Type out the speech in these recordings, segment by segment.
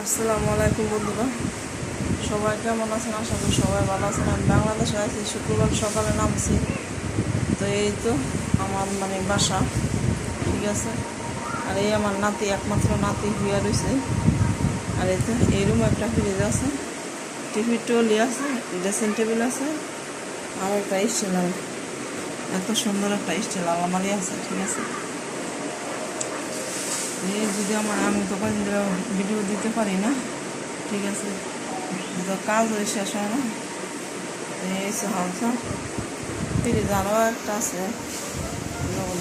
আসসালামু আলাইকুম বন্ধুরা, সবাই কেমন আছেন? আশা করি সবাই ভালো আছেন। আমি বাংলাদেশে আছি, শুক্রবার সকালে নামছি। তো এই তো আমার বাসা, ঠিক আছে। আর এই আমার নাতি, একমাত্র নাতি হুইয়া রয়েছে। আর এই তো এই রুমে একটা ফ্রিজ আছে, টিভি টলি আছে, ড্রেসিং টেবিল আছে, আর একটা স্টিল, এত সুন্দর একটা স্টিল আলমারি আছে, ঠিক আছে। যদি আমি তো ভিডিও দিতে পারি না, ঠিক আছে, তো কাজ হয়ে শেষ হয় না। এই হালকা ফ্রিজ আরও একটা আছে,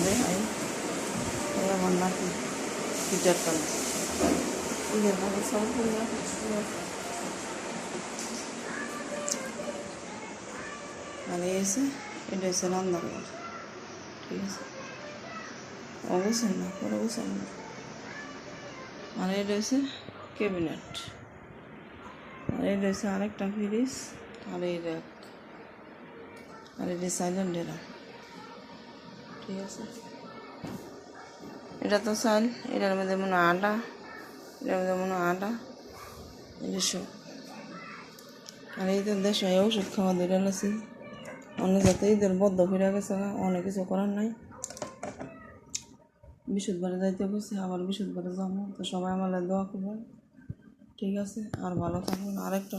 দেখাই। এই আমার নাকি হিটার কাজ আর এসে এটা হচ্ছে রান্নাঘর, ঠিক আছে। অবশ্যই না, কোনো গোছান না। আর এটা হচ্ছে ক্যাবিনেট, আর এটা হচ্ছে আরেকটা ফ্রিজ, আর এই র্যাক, আর এটা সাইলেন্ট এরা, ঠিক আছে। এটা তো চাল, এটার মধ্যে মনে হয় আটা, এটার মধ্যে মনে হয় আটা, এসব। আর এই তো দেশে ওষুধ খাওয়া ধরে আছি, অনেক যাতে ঈদের বদ্ধ ফিরে গেছে, অনেক কিছু করার নাই। বৃহস্পতিবারে যাইতে বসে, আবার বৃহস্পতিবারে যাবো। তো সবাই আমার দোয়া করবেন, ঠিক আছে। আর ভালো থাকবেন। আরেকটা